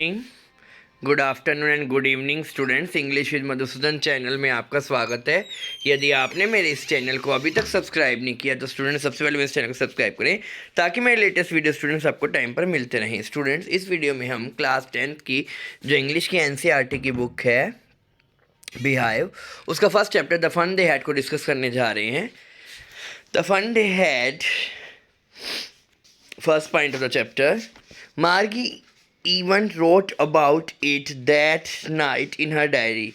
Good afternoon and good evening students. English with Madhusudan channel में आपका स्वागत है। यदि आपने मेरे इस चैनल को अभी तक सब्सक्राइब नहीं किया तो स्टूडेंट्स सबसे पहले मेरे इस चैनल को सब्सक्राइब करें ताकि मेरे लेटेस्ट वीडियो स्टूडेंट्स आपको टाइम पर मिलते रहें। स्टूडेंट्स, इस वीडियो में हम क्लास 10th की जो इंग्लिश की एनसीईआरटी की बुक है बिहाइव, उसका first chapter the fun they had को डिस्कस करने जा रहे हैं। The fun they had, first point of the chapter, Margie even wrote about it that night in her diary.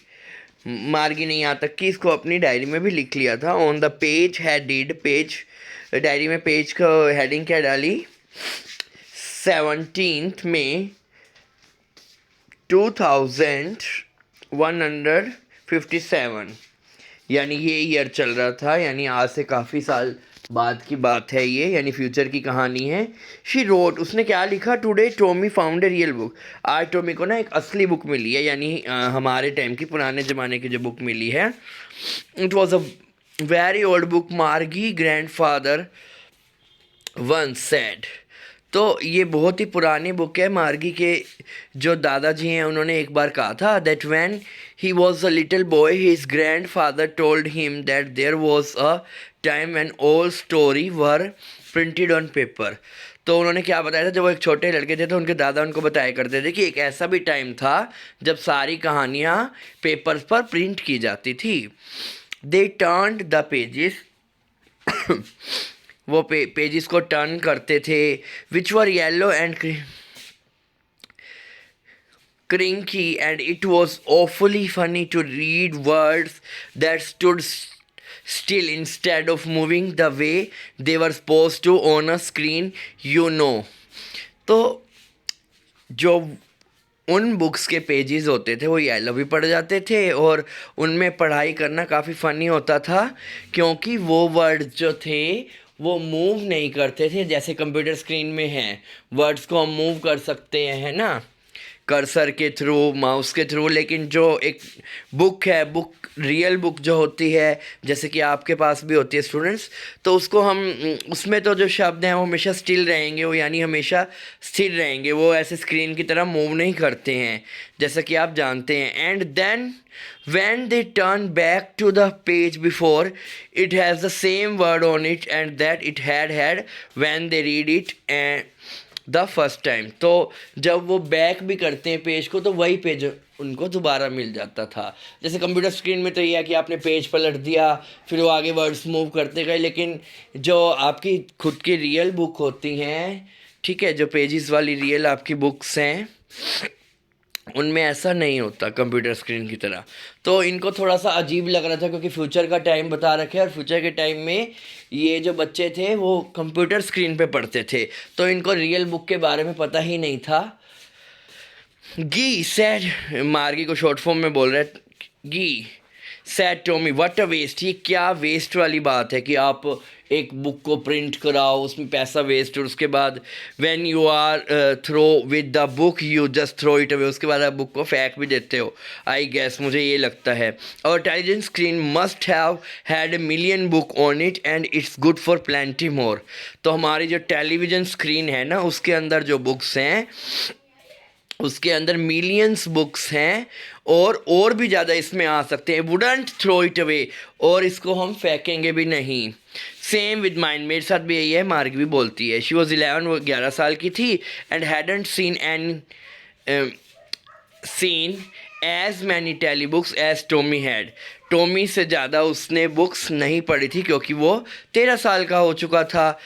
मार्गी ने यहाँ तक कि इसको अपनी डायरी में भी लिख लिया था। On the page headed, page diary में पेज का हेडिंग क्या डाली? 17 मई 2157, यानी ये ईयर चल रहा था, यानी आज से काफ़ी साल बाद की बात है ये, यानी फ्यूचर की कहानी है। शी रोट, उसने क्या लिखा? Today Tommy found a real book. आज टॉमी को ना एक असली बुक मिली है, यानी हमारे टाइम की, पुराने ज़माने की जो बुक मिली है। It was a very old book, मार्गी ग्रैंडफादर वंस सेड। तो ये बहुत ही पुरानी बुक है। मार्गी के जो दादाजी हैं उन्होंने एक बार कहा था that when he was a little boy his grandfather told him that there was a time when all story were printed on paper. तो उन्होंने क्या बताया था? जब वो एक छोटे लड़के थे तो उनके दादा उनको बताया करते थे कि एक ऐसा भी टाइम था जब सारी कहानियाँ पेपर्स पर प्रिंट की जाती थी। दे टर्न्ड द पेजेस वो पेजेस को टर्न करते थे, which were yellow and crinkly and it was awfully funny to read words that stood still instead of moving the way they were supposed to on a screen, you know. तो जो उन books के pages होते थे वो yellow भी पड़ जाते थे और उनमें पढ़ाई करना काफ़ी फ़नी होता था, क्योंकि वो वर्ड जो थे वो मूव नहीं करते थे जैसे कंप्यूटर स्क्रीन में हैं। वर्ड्स को हम मूव कर सकते हैं, है ना, कर्सर के थ्रू, माउस के थ्रू, लेकिन जो एक बुक है, बुक रियल बुक जो होती है, जैसे कि आपके पास भी होती है स्टूडेंट्स, तो उसको हम, उसमें तो जो शब्द हैं वो हमेशा स्टिल रहेंगे, वो यानी हमेशा स्थिर रहेंगे, वो ऐसे स्क्रीन की तरह मूव नहीं करते हैं जैसा कि आप जानते हैं। And then when they turn back to the page before, it has the same word on it and that it had when they read it and the first time. तो जब वो बैक भी करते हैं पेज को तो वही page उनको दोबारा मिल जाता था। जैसे कंप्यूटर स्क्रीन में तो ये है कि आपने पेज पलट दिया, फिर वो आगे वर्ड्स मूव करते गए, लेकिन जो आपकी खुद की रियल बुक होती हैं, ठीक है, जो पेजेस वाली रियल आपकी बुक्स हैं, उनमें ऐसा नहीं होता कंप्यूटर स्क्रीन की तरह। तो इनको थोड़ा सा अजीब लग रहा था क्योंकि फ्यूचर का टाइम बता रखे और फ्यूचर के टाइम में ये जो बच्चे थे वो कंप्यूटर स्क्रीन पे पढ़ते थे, तो इनको रियल बुक के बारे में पता ही नहीं था। गी सैड, मार्गी को शॉर्ट फॉर्म में बोल रहे हैं, she said Tommy what a waste. ये क्या वेस्ट वाली बात है कि आप एक बुक को प्रिंट कराओ, उसमें पैसा वेस्ट, और उसके बाद when you are through with the book you just throw it away, उसके बाद आप बुक को फेंक भी देते हो, आई गेस, मुझे ये लगता है। और television screen must have had a million book on it and it's good for plenty more. तो हमारी जो टेलीविज़न स्क्रीन है ना, उसके अंदर जो बुक्स हैं, उसके अंदर मिलियंस बुक्स हैं और भी ज़्यादा इसमें आ सकते हैं। वुडंट थ्रो इट अवे, और इसको हम फेंकेंगे भी नहीं। सेम विद माइंड, मेरे साथ भी यही है, मार्ग भी बोलती है। शी वॉज 11, वो 11 साल की थी, and hadn't seen as many telebooks as Tommy had. Tommy से ज़्यादा उसने बुक्स नहीं पढ़ी थी क्योंकि वो 13 साल का हो चुका था।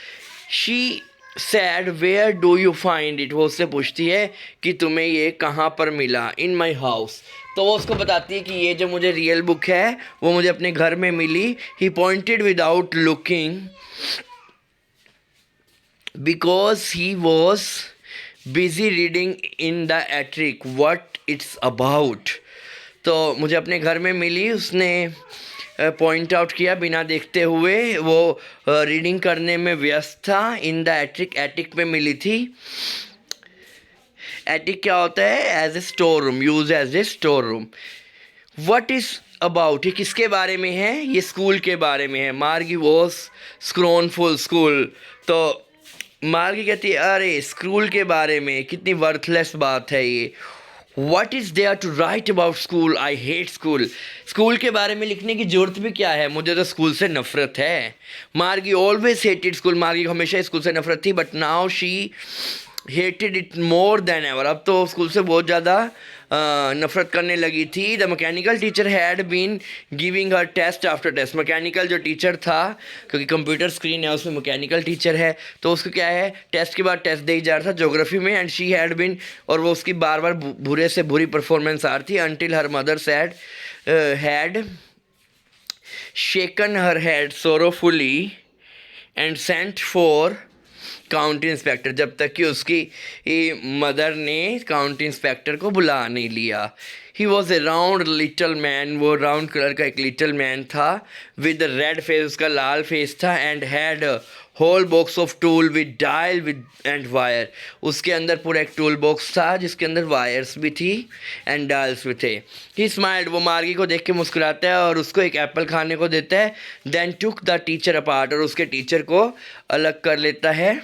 She said where do you find it, वो उससे पूछती है कि तुम्हें ये कहाँ पर मिला? इन माई हाउस। तो वो उसको बताती है कि ये जो मुझे रियल बुक है वो मुझे अपने घर में मिली। He pointed without looking because he was busy reading in the attic what it's about. तो मुझे अपने घर में मिली, उसने पॉइंट आउट किया बिना देखते हुए, वो रीडिंग करने में व्यस्त था। इन द एट्रिक, एटिक में मिली थी। एटिक क्या होता है? As a store room, use as a store room. What is about, ये किसके बारे में है? ये स्कूल के बारे में है। मार्गी वॉज स्क्रोनफुल स्कूल। तो मार्गी कहती है अरे स्कूल के बारे में कितनी वर्थलेस बात है ये। What is there to write about school, I hate school. School के बारे में लिखने की ज़रूरत भी क्या है, मुझे तो स्कूल से नफरत है। मार्गी ऑलवेज हेटेड स्कूल, मार्गी को हमेशा स्कूल से नफरत थी, but now she hated it more than ever. अब तो स्कूल से बहुत ज़्यादा नफरत करने लगी थी। The mechanical teacher had been giving her test after test. Mechanical जो टीचर था, क्योंकि कंप्यूटर स्क्रीन है उसमें मैकेनिकल टीचर है, तो उसको क्या है टेस्ट के बाद टेस्ट दे जा रहा था ज्योग्राफी में। एंड शी हैड बीन, और वो उसकी बार बार बुरे से बुरी परफॉर्मेंस आ रही थी। Until her mother sad had shaken her head sorrowfully and sent for county inspector, जब तक कि उसकी मदर ने काउंटी इंस्पेक्टर को बुला नहीं लिया। He was a round little man, वो राउंड कलर का एक लिटल मैन था, विद रेड फेस, उसका लाल फेस था। And had whole box of tool with dial with and wire, उसके अंदर पूरा एक टूल बॉक्स था जिसके अंदर वायर्स भी थी एंड डायल्स भी थे। ही स्माइल्ड, वो मार्गी को देख के मुस्कुराता है और उसको एक एप्पल खाने को देता है। Then took the teacher apart, और उसके टीचर को अलग कर लेता है,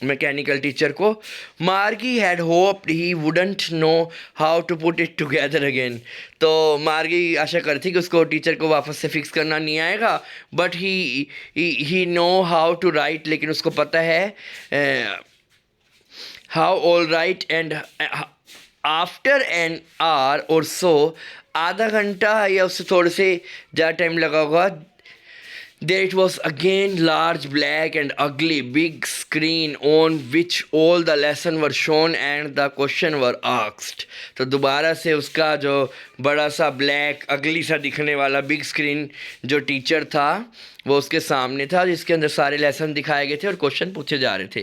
मैकेनिकल टीचर को। Margie had hoped he wouldn't know how to put it together again, तो मार्गी आशा करती थी कि उसको टीचर को वापस से फिक्स करना नहीं आएगा, but he know how to right, लेकिन उसको पता है how all right. And after an hour or so, आधा घंटा या उससे थोड़े से ज़्यादा टाइम लगा होगा, there it was again, large black and ugly big screen on which all the lesson were shown and the question were asked। तो दोबारा से उसका जो बड़ा सा ब्लैक अगली सा दिखने वाला बिग स्क्रीन जो टीचर था वो उसके सामने था, जिसके अंदर सारे लेसन दिखाए गए थे और क्वेश्चन पूछे जा रहे थे।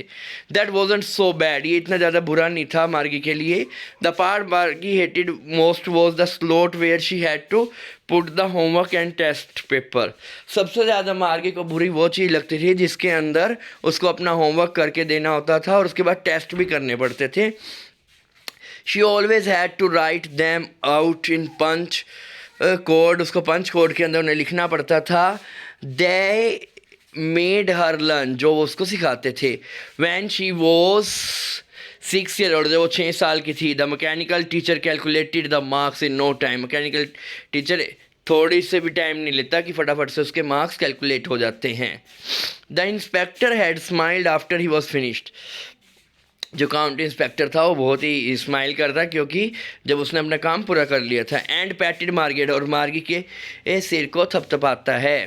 दैट वॉजंट सो बैड, ये इतना ज़्यादा बुरा नहीं था मार्गी के लिए। The part Margie hated most was the slot where she had to put the homework and test paper. सबसे ज़्यादा मार्गी को बुरी वो चीज़ लगती थी जिसके अंदर उसको अपना होमवर्क करके देना होता था और उसके बाद टेस्ट भी करने पड़ते थे। She always had to write them out in punch code, उसको पंच कोड के अंदर उन्हें लिखना पड़ता था। दे मेड हर लर्न, जो वो उसको सिखाते थे। When she was 6 year old, जब वो 6 साल की थी। The mechanical teacher calculated the marks in no time, mechanical teacher थोड़ी से भी टाइम नहीं लेता कि फटाफट से उसके मार्क्स कैलकुलेट हो जाते हैं। The inspector had smiled after he was finished, जो काउंटी इंस्पेक्टर था वो बहुत ही स्माइल करता क्योंकि जब उसने अपना काम पूरा कर लिया था। एंड पैटेड मार्गेट, और मार्गी के सिर को थपथपाता है।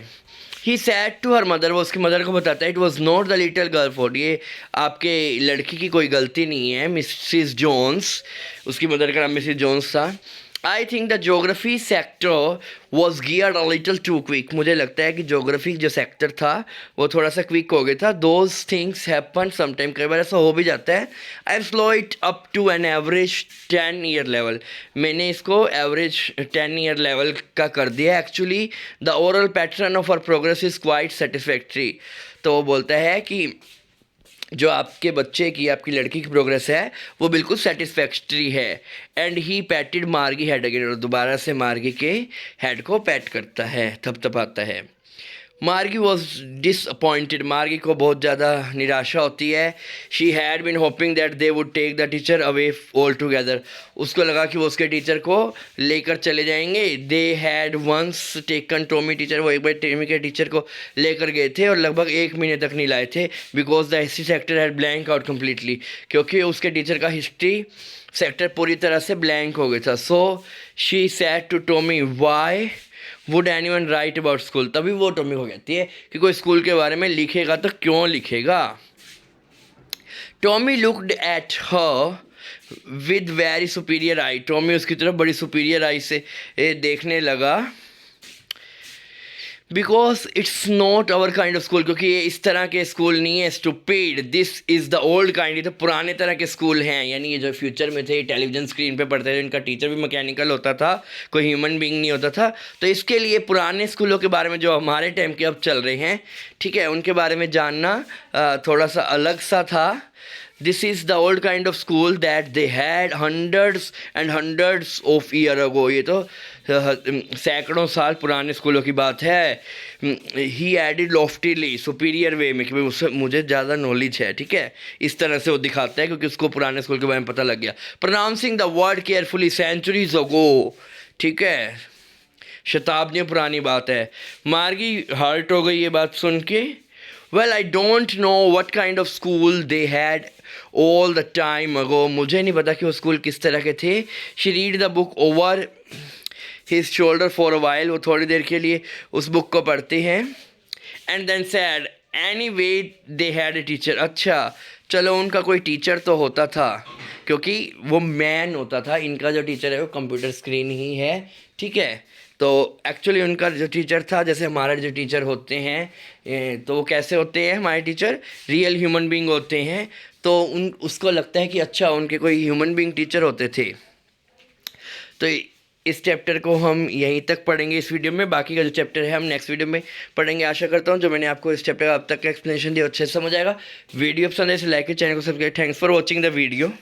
ही सैड टू हर मदर, वो उसकी मदर को बताता है it was not the little girl fault, ये आपके लड़की की कोई गलती नहीं है, मिसिस जोन्स, उसकी मदर का नाम मिसिस जोन्स था। I think the geography sector was geared a little too quick, मुझे लगता है कि जोग्राफी जो सेक्टर था वो थोड़ा सा क्विक हो गया था। दोज थिंग्स हैपन समटाइम, कई बार ऐसा हो भी जाता है। I have slow it up to an average 10 year level, मैंने इसको एवरेज 10 ईयर लेवल का कर दिया। Actually the overall pattern of our progress is quite satisfactory, तो वो बोलता है कि जो आपके बच्चे की, आपकी लड़की की प्रोग्रेस है वो बिल्कुल सेटिस्फैक्ट्री है। एंड ही पैटेड मार्गी हेड अगेन, और दोबारा से मार्गी के हेड को पैट करता है, थपथपाता है। मार्गी वॉज डिसअपॉइंटेड, मार्गी को बहुत ज़्यादा निराशा होती है। She had been hoping that they would take the teacher away altogether, उसको लगा कि वो उसके टीचर को लेकर चले जाएंगे। They had once taken Tommy teacher, वो एक बार टॉमी के टीचर को लेकर गए थे और लगभग 1 महीने तक नहीं लाए थे। Because the history sector had blank out completely, क्योंकि उसके टीचर का हिस्ट्री सेक्टर पूरी तरह से ब्लैंक हो गया था। So she said to Tommy why would anyone write about school, तभी वो टॉमी को कहती है कि कोई स्कूल के बारे में लिखेगा तो क्यों लिखेगा। Tommy looked at her with very superior eye, Tommy उसकी तरफ बड़ी सुपीरियर आई से देखने लगा। Because it's not our kind of school, क्योंकि ये इस तरह के स्कूल नहीं है। Stupid, this is the old kind, ये तो पुराने तरह के स्कूल हैं, यानी ये जो फ्यूचर में थे टेलीविज़न स्क्रीन पे पढ़ते थे, इनका टीचर भी मैकेनिकल होता था, कोई ह्यूमन बीइंग नहीं होता था। तो इसके लिए पुराने स्कूलों के बारे में जो हमारे टाइम के अब चल रहे हैं, ठीक है, उनके बारे में जानना थोड़ा सा अलग सा था। This is the old kind of school that they had hundreds and hundreds of year ago. ये तो सैकड़ों साल पुराने स्कूलों की बात है. He added loftily, superior way में कि भाई उससे मुझे ज़्यादा नॉलेज है, ठीक है, इस तरह से वो दिखाता है क्योंकि उसको पुराने स्कूल के बारे में पता लग गया. Pronouncing the word carefully centuries ago, ठीक है, शताब्दियों पुरानी बात है. मार्गी हर्ट हो गई ये बात सुन के. Well, I don't know what kind of school they had all the time ago. मुझे नहीं पता कि वो स्कूल किस तरह के थे. She read the book over his shoulder for a while. वो थोड़ी देर के लिए उस बुक को पढ़ते हैं. And then said, anyway, they had a teacher. अच्छा, चलो उनका कोई टीचर तो होता था क्योंकि वो मैन होता था. इनका जो टीचर है वो कंप्यूटर स्क्रीन ही है, ठीक है. तो एक्चुअली उनका जो टीचर था, जैसे हमारे जो टीचर होते हैं तो वो कैसे होते हैं हमारे टीचर, रियल ह्यूमन बीइंग होते हैं. तो उसको लगता है कि अच्छा उनके कोई ह्यूमन बीइंग टीचर होते थे. तो इस चैप्टर को हम यहीं तक पढ़ेंगे इस वीडियो में. बाकी का जो चैप्टर है हम नेक्स्ट वीडियो में पढ़ेंगे. आशा करता हूँ जो मैंने आपको इस चैप्टर का अब तक का एक्सप्लेनेशन दिया अच्छे से समझ आएगा. वीडियो पसंद है इसे लाइक, चैनल को subscribe. Thanks for watching the video.